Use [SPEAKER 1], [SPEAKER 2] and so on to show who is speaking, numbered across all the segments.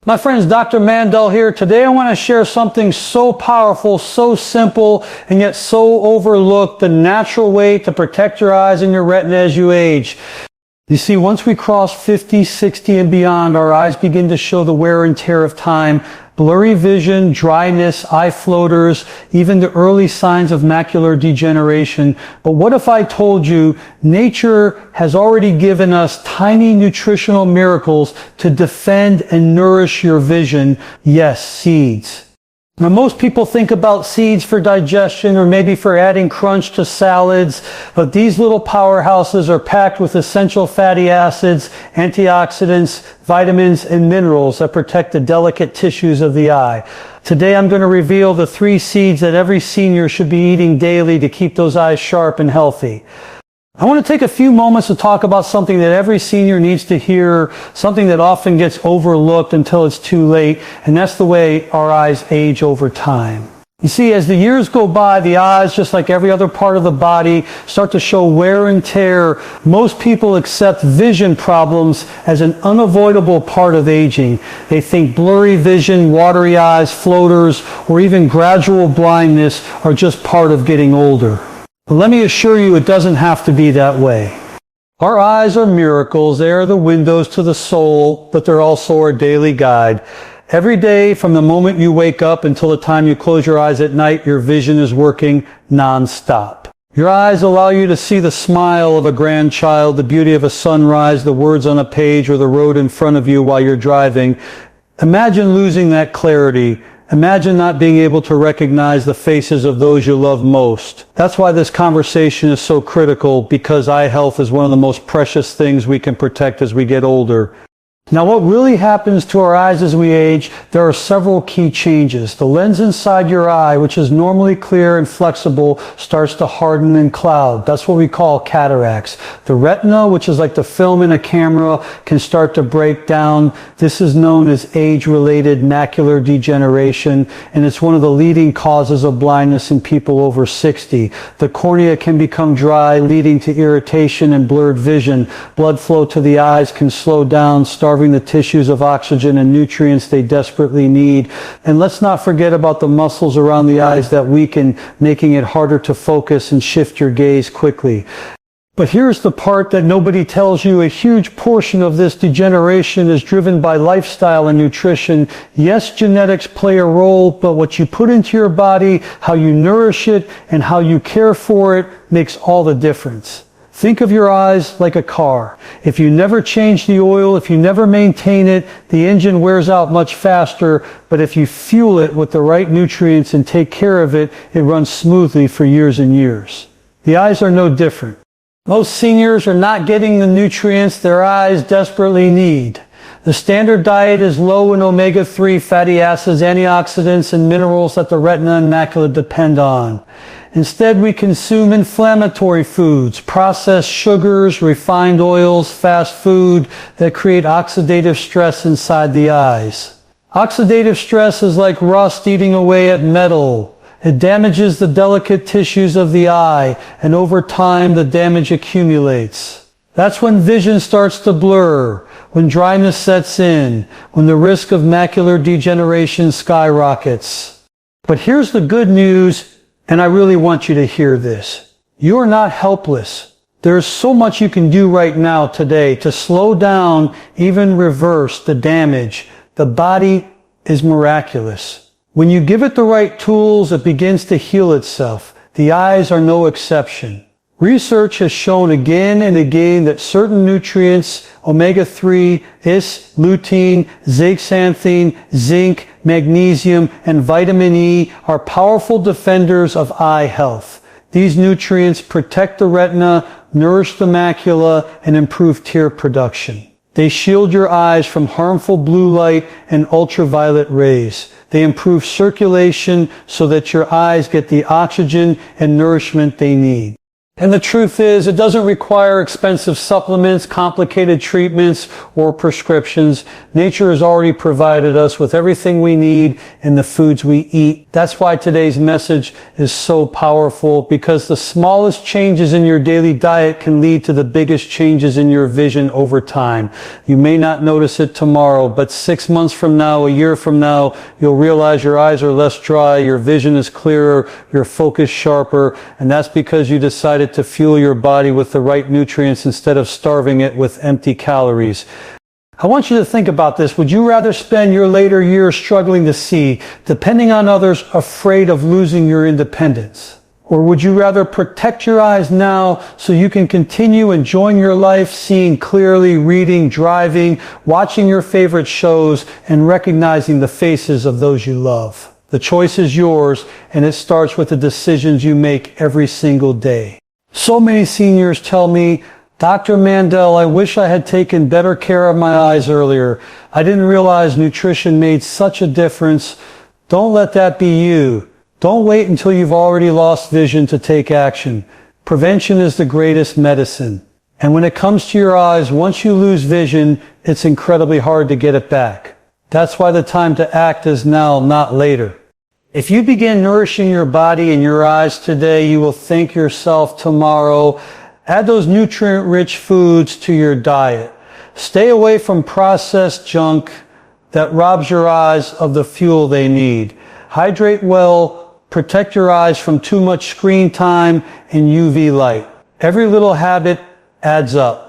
[SPEAKER 1] My friends, Dr. Mandell here. Today I want to share something so powerful, so simple, and yet so overlooked, the natural way to protect your eyes and your retina as you age. You see, once we cross 50, 60, and beyond, our eyes begin to show the wear and tear of time, blurry vision, dryness, eye floaters, even the early signs of macular degeneration. But what if I told you nature has already given us tiny nutritional miracles to defend and nourish your vision? Yes, seeds. Now, most people think about seeds for digestion or maybe for adding crunch to salads, but these little powerhouses are packed with essential fatty acids, antioxidants, vitamins, and minerals that protect the delicate tissues of the eye. Today I'm going to reveal the 3 seeds that every senior should be eating daily to keep those eyes sharp and healthy. I want to take a few moments to talk about something that every senior needs to hear, something that often gets overlooked until it's too late, and that's the way our eyes age over time. You see, as the years go by, the eyes, just like every other part of the body, start to show wear and tear. Most people accept vision problems as an unavoidable part of aging. They think blurry vision, watery eyes, floaters, or even gradual blindness are just part of getting older. But let me assure you, it doesn't have to be that way. Our eyes are miracles. They are the windows to the soul, but they're also our daily guide. Every day, from the moment you wake up until the time you close your eyes at night, your vision is working non-stop. Your eyes allow you to see the smile of a grandchild, the beauty of a sunrise, the words on a page, or the road in front of you while you're driving. Imagine losing that clarity. Imagine not being able to recognize the faces of those you love most. That's why this conversation is so critical, because eye health is one of the most precious things we can protect as we get older. Now, what really happens to our eyes as we age, there are several key changes. The lens inside your eye, which is normally clear and flexible, starts to harden and cloud. That's what we call cataracts. The retina, which is like the film in a camera, can start to break down. This is known as age-related macular degeneration, and it's one of the leading causes of blindness in people over 60. The cornea can become dry, leading to irritation and blurred vision. Blood flow to the eyes can slow down, starving the tissues of oxygen and nutrients they desperately need. And let's not forget about the muscles around the eyes that weaken, making it harder to focus and shift your gaze quickly. But here's the part that nobody tells you. A huge portion of this degeneration is driven by lifestyle and nutrition. Yes, genetics play a role, but what you put into your body, how you nourish it, and how you care for it makes all the difference. Think of your eyes like a car. If you never change the oil, if you never maintain it, the engine wears out much faster. But if you fuel it with the right nutrients and take care of it, it runs smoothly for years and years. The eyes are no different. Most seniors are not getting the nutrients their eyes desperately need. The standard diet is low in omega-3 fatty acids, antioxidants, and minerals that the retina and macula depend on. Instead, we consume inflammatory foods, processed sugars, refined oils, fast food that create oxidative stress inside the eyes. Oxidative stress is like rust eating away at metal. It damages the delicate tissues of the eye, and over time the damage accumulates. That's when vision starts to blur, when dryness sets in, when the risk of macular degeneration skyrockets. But here's the good news, and I really want you to hear this. You're not helpless. There's so much you can do right now today to slow down, even reverse the damage. The body is miraculous. When you give it the right tools, it begins to heal itself. The eyes are no exception. Research has shown again and again that certain nutrients, omega-3, lutein, zeaxanthin, zinc, magnesium, and vitamin E, are powerful defenders of eye health. These nutrients protect the retina, nourish the macula, and improve tear production. They shield your eyes from harmful blue light and ultraviolet rays. They improve circulation so that your eyes get the oxygen and nourishment they need. And the truth is, it doesn't require expensive supplements, complicated treatments, or prescriptions. Nature has already provided us with everything we need in the foods we eat. That's why today's message is so powerful, because the smallest changes in your daily diet can lead to the biggest changes in your vision over time. You may not notice it tomorrow, but 6 months from now, a year from now, you'll realize your eyes are less dry, your vision is clearer, your focus sharper, and that's because you decided to fuel your body with the right nutrients instead of starving it with empty calories. I want you to think about this. Would you rather spend your later years struggling to see, depending on others, afraid of losing your independence? Or would you rather protect your eyes now so you can continue enjoying your life, seeing clearly, reading, driving, watching your favorite shows, and recognizing the faces of those you love? The choice is yours, and it starts with the decisions you make every single day. So many seniors tell me, Dr. Mandell, I wish I had taken better care of my eyes earlier. I didn't realize nutrition made such a difference. Don't let that be you. Don't wait until you've already lost vision to take action. Prevention is the greatest medicine. And when it comes to your eyes, once you lose vision, it's incredibly hard to get it back. That's why the time to act is now, not later. If you begin nourishing your body and your eyes today, you will thank yourself tomorrow. Add those nutrient-rich foods to your diet. Stay away from processed junk that robs your eyes of the fuel they need. Hydrate well, protect your eyes from too much screen time and UV light. Every little habit adds up.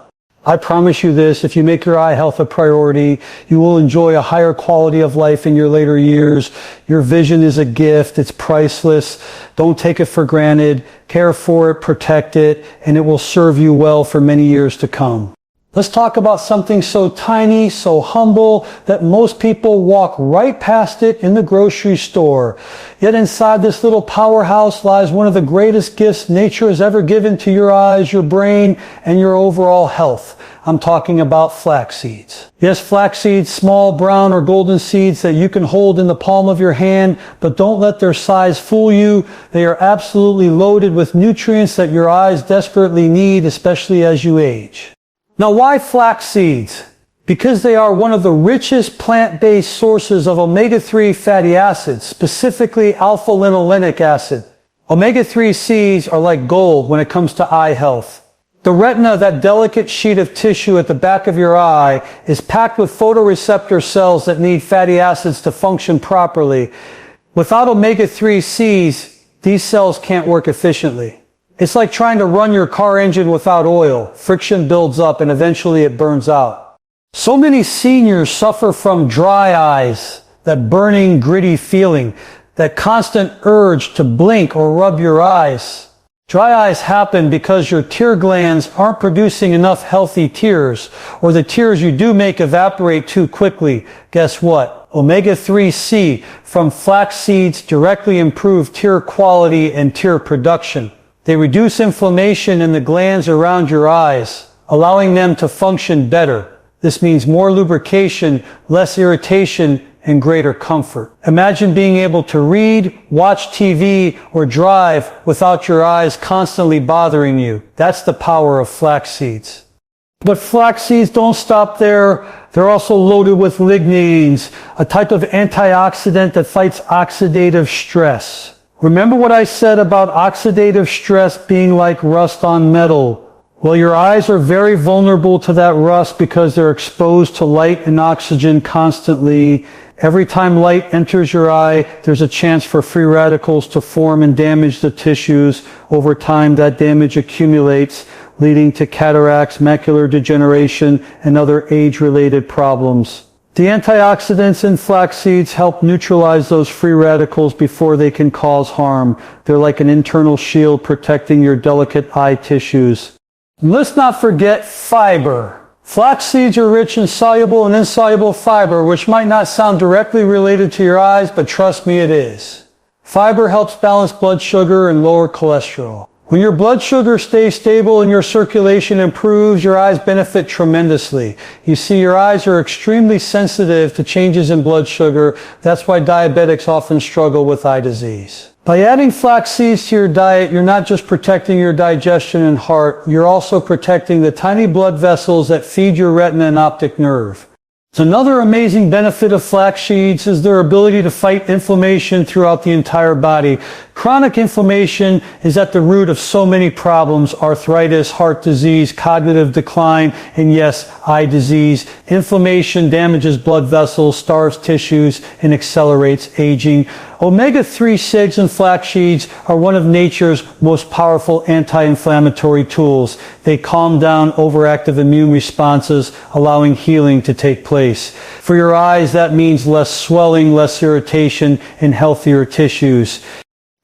[SPEAKER 1] I promise you this, if you make your eye health a priority, you will enjoy a higher quality of life in your later years. Your vision is a gift. It's priceless. Don't take it for granted. Care for it, protect it, and it will serve you well for many years to come. Let's talk about something so tiny, so humble, that most people walk right past it in the grocery store. Yet inside this little powerhouse lies one of the greatest gifts nature has ever given to your eyes, your brain, and your overall health. I'm talking about flax seeds. Yes, flax seeds, small brown or golden seeds that you can hold in the palm of your hand, but don't let their size fool you. They are absolutely loaded with nutrients that your eyes desperately need, especially as you age. Now, why flax seeds? Because they are one of the richest plant-based sources of omega-3 fatty acids, specifically alpha-linolenic acid. Omega-3Cs are like gold when it comes to eye health. The retina, that delicate sheet of tissue at the back of your eye, is packed with photoreceptor cells that need fatty acids to function properly. Without omega-3Cs, these cells can't work efficiently. It's like trying to run your car engine without oil. Friction builds up and eventually it burns out. So many seniors suffer from dry eyes, that burning, gritty feeling, that constant urge to blink or rub your eyes. Dry eyes happen because your tear glands aren't producing enough healthy tears, or the tears you do make evaporate too quickly. Guess what? Omega-3C from flax seeds directly improve tear quality and tear production. They reduce inflammation in the glands around your eyes, allowing them to function better. This means more lubrication, less irritation, and greater comfort. Imagine being able to read, watch TV, or drive without your eyes constantly bothering you. That's the power of flax seeds. But flax seeds don't stop there. They're also loaded with lignans, a type of antioxidant that fights oxidative stress. Remember what I said about oxidative stress being like rust on metal? Well, your eyes are very vulnerable to that rust because they're exposed to light and oxygen constantly. Every time light enters your eye, there's a chance for free radicals to form and damage the tissues. Over time, that damage accumulates, leading to cataracts, macular degeneration, and other age-related problems. The antioxidants in flax seeds help neutralize those free radicals before they can cause harm. They're like an internal shield protecting your delicate eye tissues. And let's not forget fiber. Flax seeds are rich in soluble and insoluble fiber, which might not sound directly related to your eyes, but trust me, it is. Fiber helps balance blood sugar and lower cholesterol. When your blood sugar stays stable and your circulation improves, your eyes benefit tremendously. You see, your eyes are extremely sensitive to changes in blood sugar. That's why diabetics often struggle with eye disease. By adding flax seeds to your diet, you're not just protecting your digestion and heart, you're also protecting the tiny blood vessels that feed your retina and optic nerve. So another amazing benefit of flax seeds is their ability to fight inflammation throughout the entire body. Chronic inflammation is at the root of so many problems: arthritis, heart disease, cognitive decline, and yes, eye disease. Inflammation damages blood vessels, starves tissues, and accelerates aging. Omega-3 cigs and flax seeds are one of nature's most powerful anti-inflammatory tools. They calm down overactive immune responses, allowing healing to take place. For your eyes, that means less swelling, less irritation, and healthier tissues.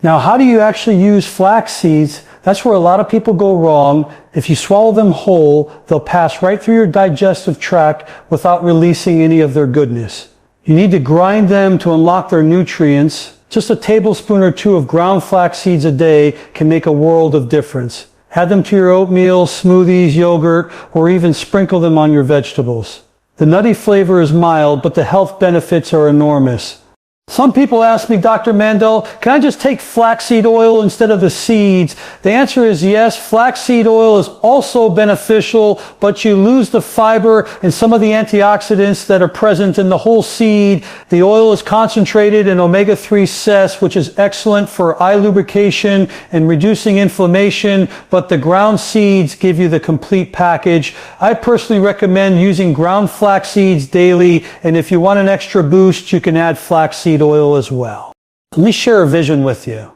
[SPEAKER 1] Now, how do you actually use flax seeds? That's where a lot of people go wrong. If you swallow them whole, they'll pass right through your digestive tract without releasing any of their goodness. You need to grind them to unlock their nutrients. Just a tablespoon or two of ground flax seeds a day can make a world of difference. Add them to your oatmeal, smoothies, yogurt, or even sprinkle them on your vegetables. The nutty flavor is mild, but the health benefits are enormous. Some people ask me, Dr. Mandell, can I just take flaxseed oil instead of the seeds? The answer is yes. Flaxseed oil is also beneficial, but you lose the fiber and some of the antioxidants that are present in the whole seed. The oil is concentrated in omega-3 ces, which is excellent for eye lubrication and reducing inflammation, but the ground seeds give you the complete package. I personally recommend using ground flax seeds daily, and if you want an extra boost, you can add flaxseed oil as well. Let me share a vision with you.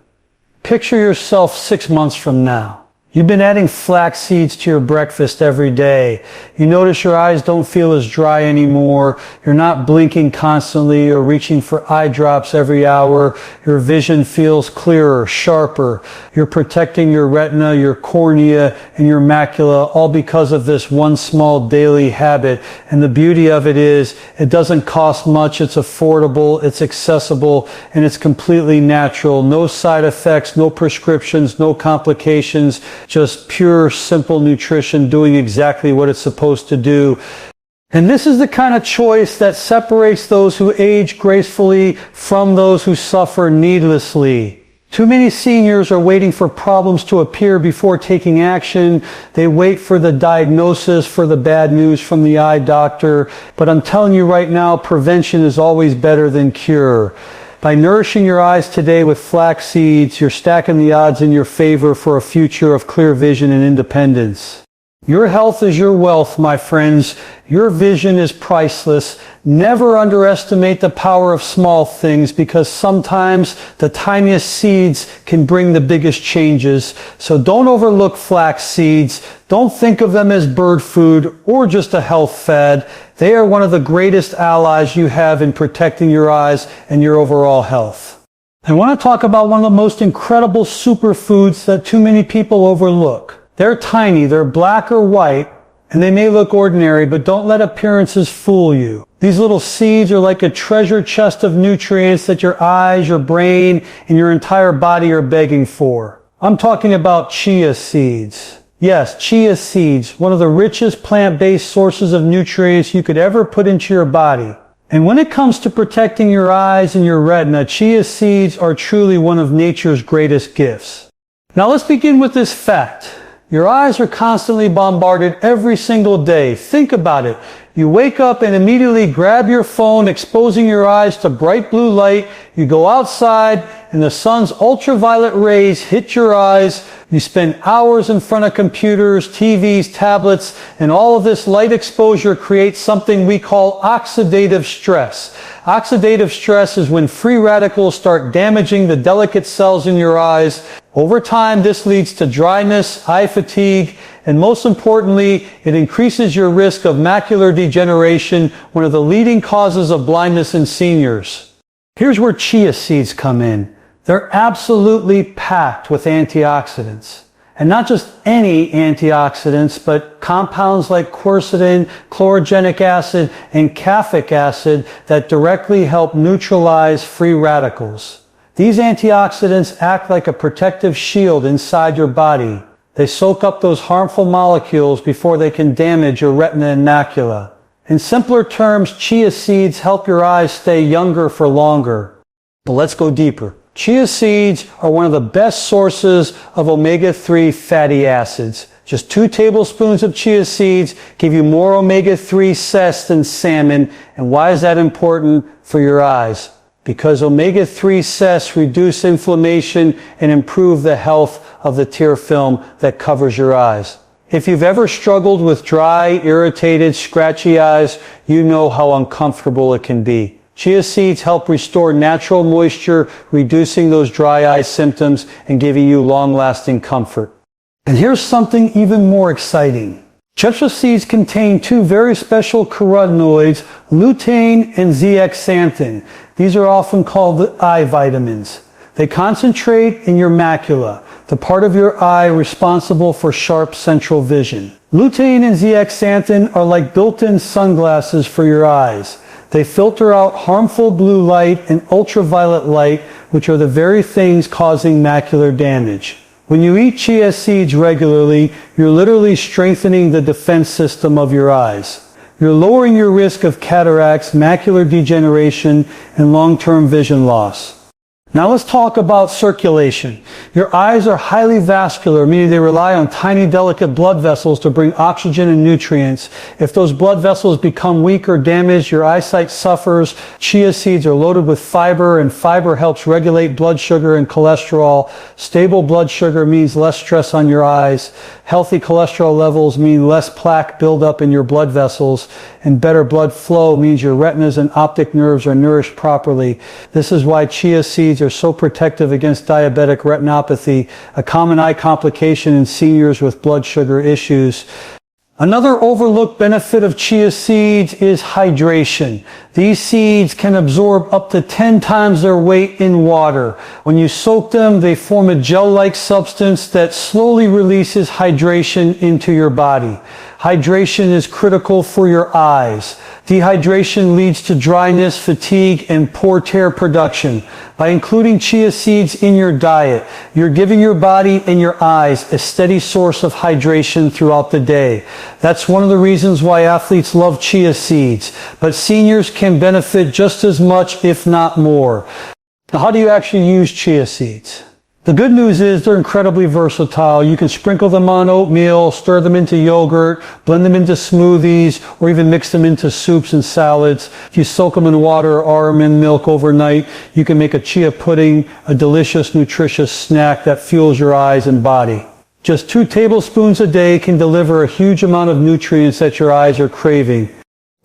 [SPEAKER 1] Picture yourself 6 months from now. You've been adding flax seeds to your breakfast every day. You notice your eyes don't feel as dry anymore. You're not blinking constantly or reaching for eye drops every hour. Your vision feels clearer, sharper. You're protecting your retina, your cornea, and your macula, all because of this one small daily habit. And the beauty of it is, it doesn't cost much. It's affordable, it's accessible, and it's completely natural. No side effects, no prescriptions, no complications. Just pure, simple nutrition doing exactly what it's supposed to do. And this is the kind of choice that separates those who age gracefully from those who suffer needlessly. Too many seniors are waiting for problems to appear before taking action. They wait for the diagnosis, for the bad news from the eye doctor. But I'm telling you right now, prevention is always better than cure. By nourishing your eyes today with flax seeds, you're stacking the odds in your favor for a future of clear vision and independence. Your health is your wealth, my friends. Your vision is priceless. Never underestimate the power of small things, because sometimes the tiniest seeds can bring the biggest changes. So don't overlook flax seeds. Don't think of them as bird food or just a health fad. They are one of the greatest allies you have in protecting your eyes and your overall health. I want to talk about one of the most incredible superfoods that too many people overlook. They're tiny, they're black or white, and they may look ordinary, but don't let appearances fool you. These little seeds are like a treasure chest of nutrients that your eyes, your brain, and your entire body are begging for. I'm talking about chia seeds. Yes, chia seeds, one of the richest plant-based sources of nutrients you could ever put into your body. And when it comes to protecting your eyes and your retina, chia seeds are truly one of nature's greatest gifts. Now let's begin with this fact. Your eyes are constantly bombarded every single day. Think about it. You wake up and immediately grab your phone, exposing your eyes to bright blue light. You go outside and the sun's ultraviolet rays hit your eyes. You spend hours in front of computers, TVs, tablets, and all of this light exposure creates something we call oxidative stress. Oxidative stress is when free radicals start damaging the delicate cells in your eyes. Over time, this leads to dryness, eye fatigue, and most importantly, it increases your risk of macular degeneration, one of the leading causes of blindness in seniors. Here's where chia seeds come in. They're absolutely packed with antioxidants. And not just any antioxidants, but compounds like quercetin, chlorogenic acid, and caffeic acid that directly help neutralize free radicals. These antioxidants act like a protective shield inside your body. They soak up those harmful molecules before they can damage your retina and macula. In simpler terms, chia seeds help your eyes stay younger for longer. But let's go deeper. Chia seeds are one of the best sources of omega-3 fatty acids. Just 2 tablespoons of chia seeds give you more omega-3 ces than salmon. And why is that important for your eyes? Because omega-3 ces reduce inflammation and improve the health of the tear film that covers your eyes. If you've ever struggled with dry, irritated, scratchy eyes, you know how uncomfortable it can be. Chia seeds help restore natural moisture, reducing those dry eye symptoms and giving you long-lasting comfort. And here's something even more exciting. Chia seeds contain 2 very special carotenoids, lutein and zeaxanthin. These are often called the eye vitamins. They concentrate in your macula, the part of your eye responsible for sharp central vision. Lutein and zeaxanthin are like built-in sunglasses for your eyes. They filter out harmful blue light and ultraviolet light, which are the very things causing macular damage. When you eat chia seeds regularly, you're literally strengthening the defense system of your eyes. You're lowering your risk of cataracts, macular degeneration, and long-term vision loss. Now let's talk about circulation. Your eyes are highly vascular, meaning they rely on tiny delicate blood vessels to bring oxygen and nutrients. If those blood vessels become weak or damaged, your eyesight suffers. Chia seeds are loaded with fiber, and fiber helps regulate blood sugar and cholesterol. Stable blood sugar means less stress on your eyes. Healthy cholesterol levels mean less plaque buildup in your blood vessels. And better blood flow means your retinas and optic nerves are nourished properly. This is why chia seeds are so protective against diabetic retinopathy, a common eye complication in seniors with blood sugar issues. Another overlooked benefit of chia seeds is hydration. These seeds can absorb up to 10 times their weight in water. When you soak them, they form a gel-like substance that slowly releases hydration into your body. Hydration is critical for your eyes. Dehydration leads to dryness, fatigue, and poor tear production. By including chia seeds in your diet, you're giving your body and your eyes a steady source of hydration throughout the day. That's one of the reasons why athletes love chia seeds, but seniors can benefit just as much, if not more. Now, how do you actually use chia seeds? The good news is they're incredibly versatile. You can sprinkle them on oatmeal, stir them into yogurt, blend them into smoothies, or even mix them into soups and salads. If you soak them in water or almond milk overnight, you can make a chia pudding, a delicious, nutritious snack that fuels your eyes and body. Just 2 tablespoons a day can deliver a huge amount of nutrients that your eyes are craving.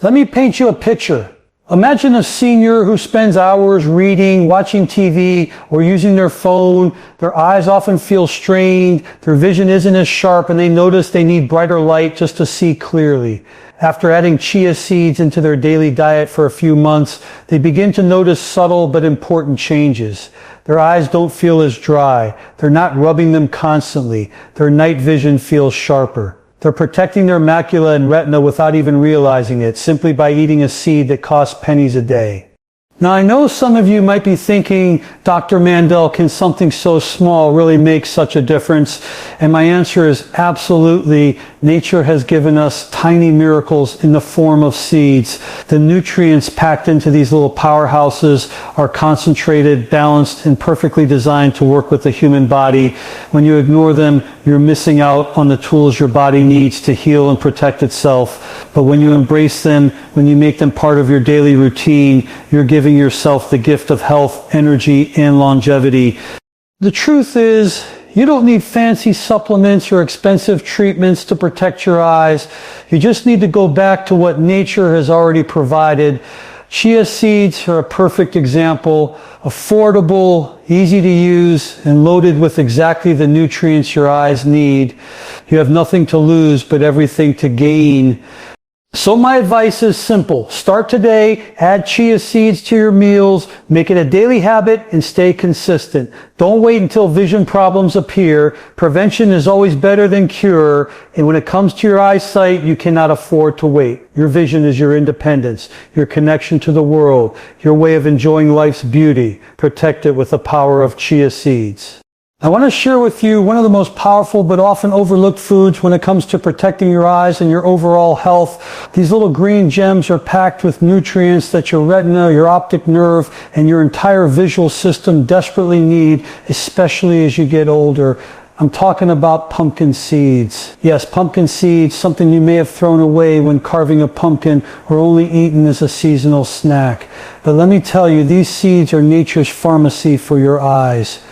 [SPEAKER 1] Let me paint you a picture. Imagine a senior who spends hours reading, watching TV, or using their phone. Their eyes often feel strained, their vision isn't as sharp, and they notice they need brighter light just to see clearly. After adding chia seeds into their daily diet for a few months, they begin to notice subtle but important changes. Their eyes don't feel as dry. They're not rubbing them constantly. Their night vision feels sharper. They're protecting their macula and retina without even realizing it, simply by eating a seed that costs pennies a day. Now, I know some of you might be thinking, Dr. Mandell, can something so small really make such a difference? And my answer is absolutely. Nature has given us tiny miracles in the form of seeds. The nutrients packed into these little powerhouses are concentrated, balanced, and perfectly designed to work with the human body. When you ignore them, you're missing out on the tools your body needs to heal and protect itself. But when you embrace them, when you make them part of your daily routine, you're giving yourself the gift of health, energy, and longevity. The truth is, you don't need fancy supplements or expensive treatments to protect your eyes. You just need to go back to what nature has already provided. Chia seeds are a perfect example. Affordable, easy to use, and loaded with exactly the nutrients your eyes need. You have nothing to lose, but everything to gain. So my advice is simple. Start today, add chia seeds to your meals, make it a daily habit, and stay consistent. Don't wait until vision problems appear. Prevention is always better than cure, and when it comes to your eyesight, you cannot afford to wait. Your vision is your independence, your connection to the world, your way of enjoying life's beauty. Protect it with the power of chia seeds. I want to share with you one of the most powerful but often overlooked foods when it comes to protecting your eyes and your overall health. These little green gems are packed with nutrients that your retina, your optic nerve, and your entire visual system desperately need, especially as you get older. I'm talking about pumpkin seeds. Yes, pumpkin seeds, something you may have thrown away when carving a pumpkin or only eaten as a seasonal snack. But let me tell you, these seeds are nature's pharmacy for your eyes.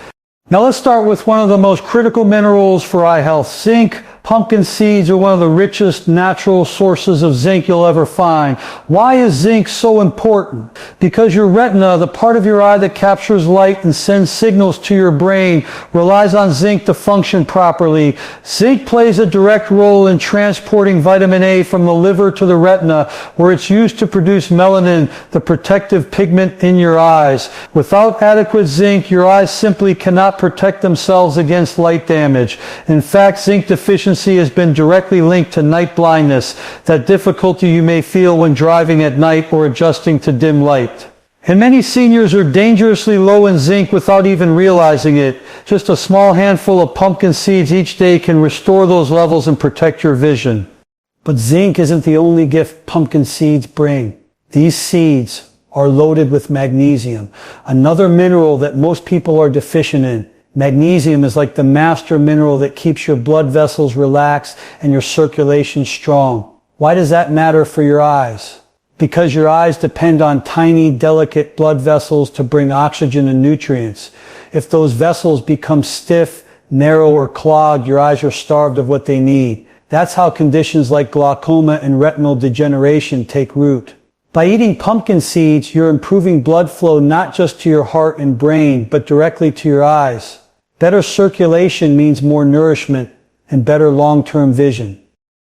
[SPEAKER 1] Now let's start with one of the most critical minerals for eye health, zinc. Pumpkin seeds are one of the richest natural sources of zinc you'll ever find. Why is zinc so important? Because your retina, the part of your eye that captures light and sends signals to your brain, relies on zinc to function properly. Zinc plays a direct role in transporting vitamin A from the liver to the retina, where it's used to produce melanin, the protective pigment in your eyes. Without adequate zinc, your eyes simply cannot protect themselves against light damage. In fact, zinc deficiency has been directly linked to night blindness, that difficulty you may feel when driving at night or adjusting to dim light. And many seniors are dangerously low in zinc without even realizing it. Just a small handful of pumpkin seeds each day can restore those levels and protect your vision. But zinc isn't the only gift pumpkin seeds bring. These seeds are loaded with magnesium, another mineral that most people are deficient in. Magnesium is like the master mineral that keeps your blood vessels relaxed and your circulation strong. Why does that matter for your eyes? Because your eyes depend on tiny, delicate blood vessels to bring oxygen and nutrients. If those vessels become stiff, narrow, or clogged, your eyes are starved of what they need. That's how conditions like glaucoma and retinal degeneration take root. By eating pumpkin seeds, you're improving blood flow not just to your heart and brain, but directly to your eyes. Better circulation means more nourishment and better long-term vision.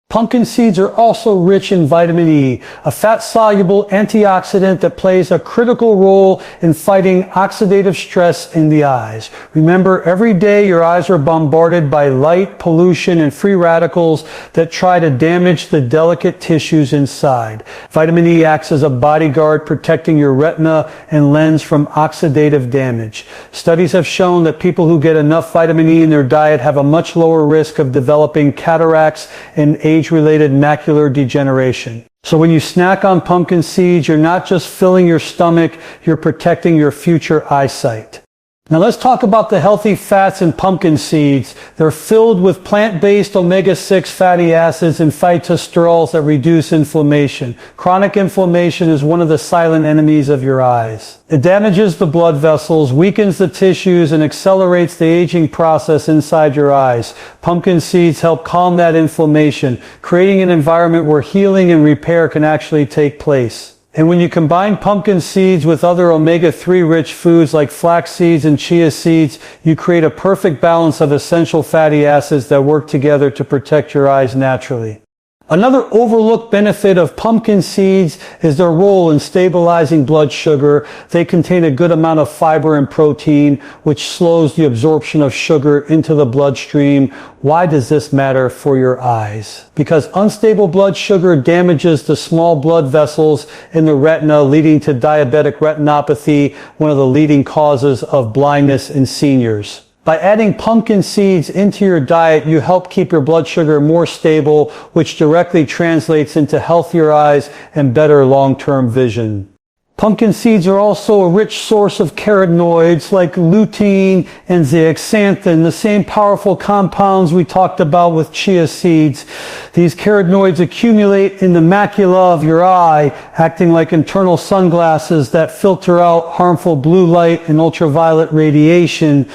[SPEAKER 1] Pumpkin seeds are also rich in vitamin E, a fat-soluble antioxidant that plays a critical role in fighting oxidative stress in the eyes. Remember, every day your eyes are bombarded by light, pollution, and free radicals that try to damage the delicate tissues inside. Vitamin E acts as a bodyguard, protecting your retina and lens from oxidative damage. Studies have shown that people who get enough vitamin E in their diet have a much lower risk of developing cataracts and age-related macular degeneration. So when you snack on pumpkin seeds, you're not just filling your stomach, you're protecting your future eyesight. Now let's talk about the healthy fats in pumpkin seeds. They're filled with plant-based omega-6 fatty acids and phytosterols that reduce inflammation. Chronic inflammation is one of the silent enemies of your eyes. It damages the blood vessels, weakens the tissues, and accelerates the aging process inside your eyes. Pumpkin seeds help calm that inflammation, creating an environment where healing and repair can actually take place. And when you combine pumpkin seeds with other omega-3 rich foods like flax seeds and chia seeds, you create a perfect balance of essential fatty acids that work together to protect your eyes naturally. Another overlooked benefit of pumpkin seeds is their role in stabilizing blood sugar. They contain a good amount of fiber and protein, which slows the absorption of sugar into the bloodstream. Why does this matter for your eyes? Because unstable blood sugar damages the small blood vessels in the retina, leading to diabetic retinopathy, one of the leading causes of blindness in seniors. By adding pumpkin seeds into your diet, you help keep your blood sugar more stable, which directly translates into healthier eyes and better long-term vision. Pumpkin seeds are also a rich source of carotenoids like lutein and zeaxanthin, the same powerful compounds we talked about with chia seeds. These carotenoids accumulate in the macula of your eye, acting like internal sunglasses that filter out harmful blue light and ultraviolet radiation.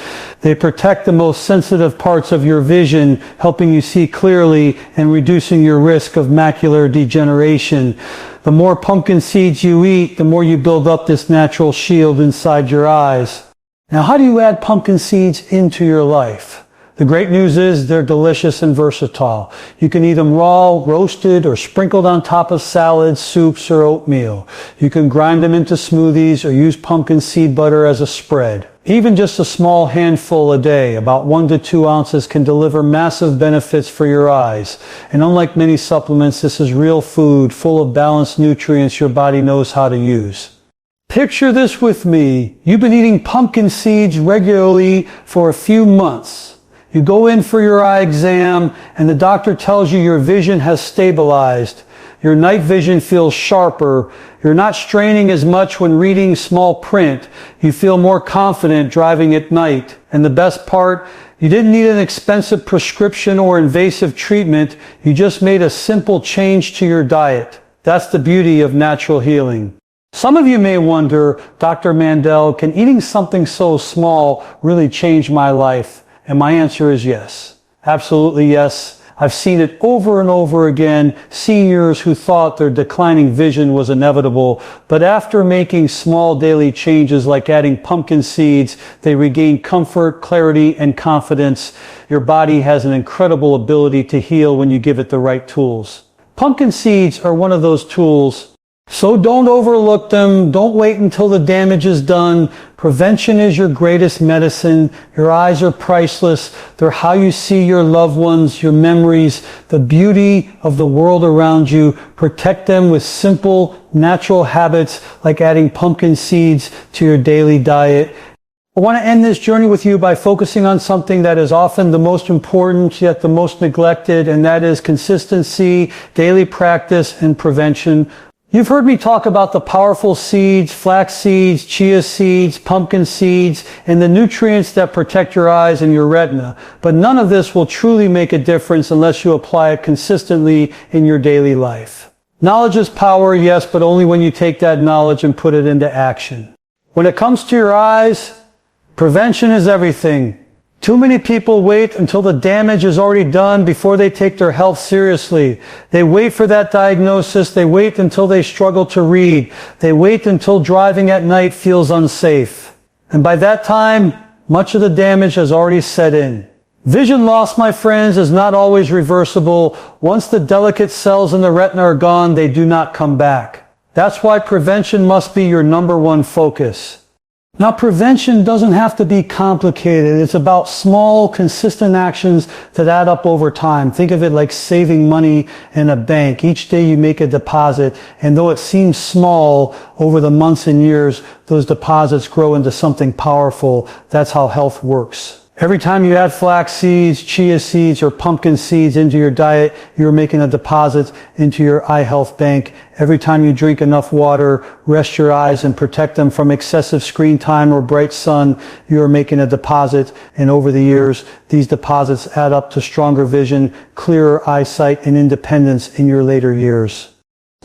[SPEAKER 1] They protect the most sensitive parts of your vision, helping you see clearly and reducing your risk of macular degeneration. The more pumpkin seeds you eat, the more you build up this natural shield inside your eyes. Now, how do you add pumpkin seeds into your life? The great news is they're delicious and versatile. You can eat them raw, roasted, or sprinkled on top of salads, soups, or oatmeal. You can grind them into smoothies or use pumpkin seed butter as a spread. Even just a small handful a day, about 1 to 2 ounces, can deliver massive benefits for your eyes. And unlike many supplements, this is real food full of balanced nutrients your body knows how to use. Picture this with me. You've been eating pumpkin seeds regularly for a few months. You go in for your eye exam and the doctor tells you your vision has stabilized. Your night vision feels sharper. You're not straining as much when reading small print. You feel more confident driving at night. And the best part, you didn't need an expensive prescription or invasive treatment. You just made a simple change to your diet. That's the beauty of natural healing. Some of you may wonder, Dr. Mandell, can eating something so small really change my life? And my answer is yes. Absolutely yes. I've seen it over and over again. Seniors who thought their declining vision was inevitable, but after making small daily changes like adding pumpkin seeds, they regain comfort, clarity, and confidence. Your body has an incredible ability to heal when you give it the right tools. Pumpkin seeds are one of those tools. So don't overlook them. Don't wait until the damage is done. Prevention is your greatest medicine. Your eyes are priceless. They're how you see your loved ones, your memories, the beauty of the world around you. Protect them with simple, natural habits like adding pumpkin seeds to your daily diet. I want to end this journey with you by focusing on something that is often the most important yet the most neglected, and that is consistency, daily practice, and prevention. You've heard me talk about the powerful seeds, flax seeds, chia seeds, pumpkin seeds, and the nutrients that protect your eyes and your retina. But none of this will truly make a difference unless you apply it consistently in your daily life. Knowledge is power, yes, but only when you take that knowledge and put it into action. When it comes to your eyes, prevention is everything. Too many people wait until the damage is already done before they take their health seriously. They wait for that diagnosis. They wait until they struggle to read. They wait until driving at night feels unsafe. And by that time, much of the damage has already set in. Vision loss, my friends, is not always reversible. Once the delicate cells in the retina are gone, they do not come back. That's why prevention must be your number one focus. Now, prevention doesn't have to be complicated. It's about small, consistent actions that add up over time. Think of it like saving money in a bank. Each day you make a deposit, and though it seems small, over the months and years, those deposits grow into something powerful. That's how health works. Every time you add flax seeds, chia seeds, or pumpkin seeds into your diet, you're making a deposit into your eye health bank. Every time you drink enough water, rest your eyes and protect them from excessive screen time or bright sun, you're making a deposit. And over the years, these deposits add up to stronger vision, clearer eyesight, and independence in your later years.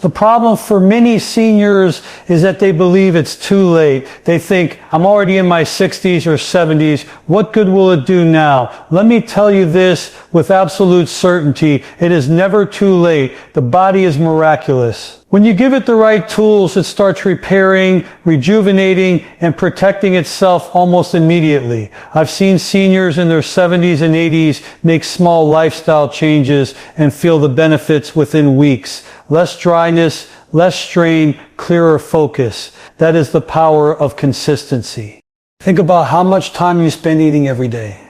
[SPEAKER 1] The problem for many seniors is that they believe it's too late. They think, I'm already in my 60s or 70s. What good will it do now? Let me tell you this with absolute certainty. It is never too late. The body is miraculous. When you give it the right tools, it starts repairing, rejuvenating, and protecting itself almost immediately. I've seen seniors in their 70s and 80s make small lifestyle changes and feel the benefits within weeks. Less dryness, less strain, clearer focus. That is the power of consistency. Think about how much time you spend eating every day.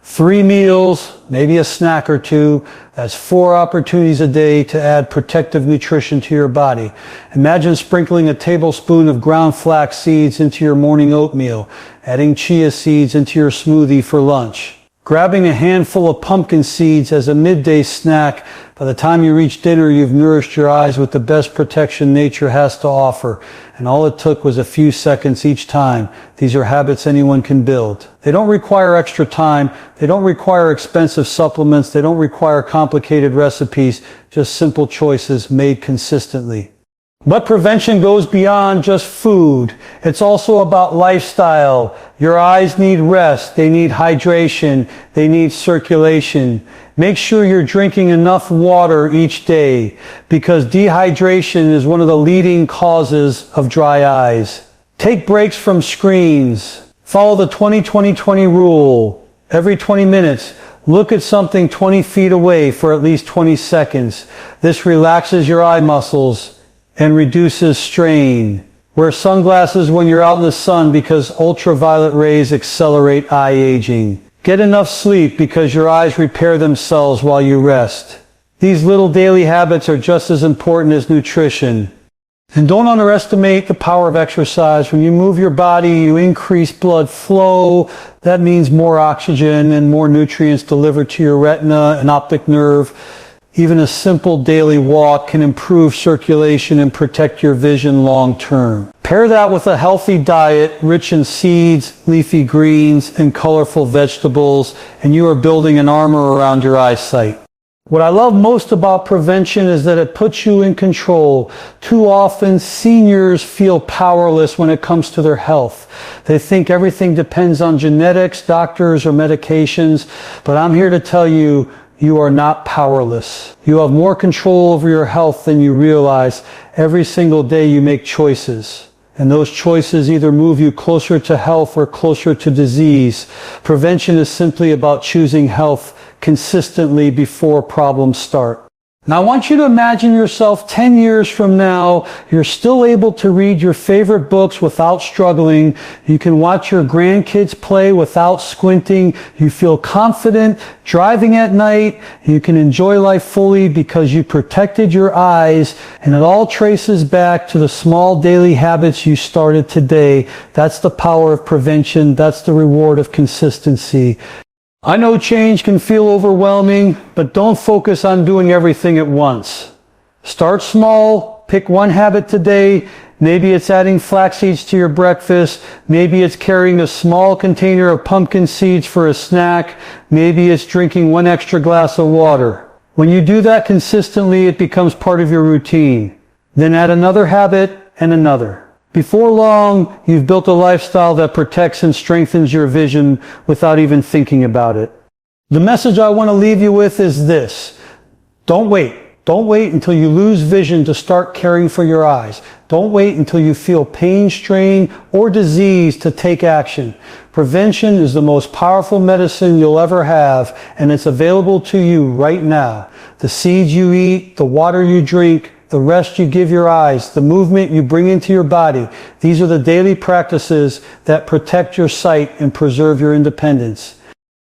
[SPEAKER 1] 3 meals, maybe a snack or two. That's 4 opportunities a day to add protective nutrition to your body. Imagine sprinkling a tablespoon of ground flax seeds into your morning oatmeal, adding chia seeds into your smoothie for lunch, grabbing a handful of pumpkin seeds as a midday snack. By the time you reach dinner, you've nourished your eyes with the best protection nature has to offer. And all it took was a few seconds each time. These are habits anyone can build. They don't require extra time. They don't require expensive supplements. They don't require complicated recipes. Just simple choices made consistently. But prevention goes beyond just food. It's also about lifestyle. Your eyes need rest. They need hydration. They need circulation. Make sure you're drinking enough water each day because dehydration is one of the leading causes of dry eyes. Take breaks from screens. Follow the 20-20-20 rule. Every 20 minutes, look at something 20 feet away for at least 20 seconds. This relaxes your eye muscles and reduces strain. Wear sunglasses when you're out in the sun because ultraviolet rays accelerate eye aging. Get enough sleep because your eyes repair themselves while you rest. These little daily habits are just as important as nutrition. And don't underestimate the power of exercise. When you move your body, you increase blood flow. That means more oxygen and more nutrients delivered to your retina and optic nerve. Even a simple daily walk can improve circulation and protect your vision long term. Pair that with a healthy diet rich in seeds, leafy greens, and colorful vegetables, and you are building an armor around your eyesight. What I love most about prevention is that it puts you in control. Too often, seniors feel powerless when it comes to their health. They think everything depends on genetics, doctors, or medications, but I'm here to tell you, you are not powerless. You have more control over your health than you realize. Every single day you make choices. And those choices either move you closer to health or closer to disease. Prevention is simply about choosing health consistently before problems start. Now I want you to imagine yourself 10 years from now, you're still able to read your favorite books without struggling. You can watch your grandkids play without squinting. You feel confident driving at night. You can enjoy life fully because you protected your eyes, and it all traces back to the small daily habits you started today. That's the power of prevention. That's the reward of consistency. I know change can feel overwhelming, but don't focus on doing everything at once. Start small, pick one habit today. Maybe it's adding flax seeds to your breakfast. Maybe it's carrying a small container of pumpkin seeds for a snack. Maybe it's drinking one extra glass of water. When you do that consistently, it becomes part of your routine. Then add another habit and another. Before long, you've built a lifestyle that protects and strengthens your vision without even thinking about it. The message I want to leave you with is this. Don't wait. Don't wait until you lose vision to start caring for your eyes. Don't wait until you feel pain, strain, or disease to take action. Prevention is the most powerful medicine you'll ever have, and it's available to you right now. The seeds you eat, the water you drink, the rest you give your eyes, the movement you bring into your body. These are the daily practices that protect your sight and preserve your independence.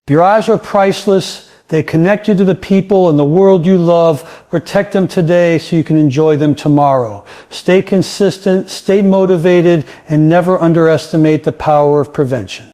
[SPEAKER 1] Your eyes are priceless. They connect you to the people and the world you love. Protect them today so you can enjoy them tomorrow. Stay consistent, stay motivated, and never underestimate the power of prevention.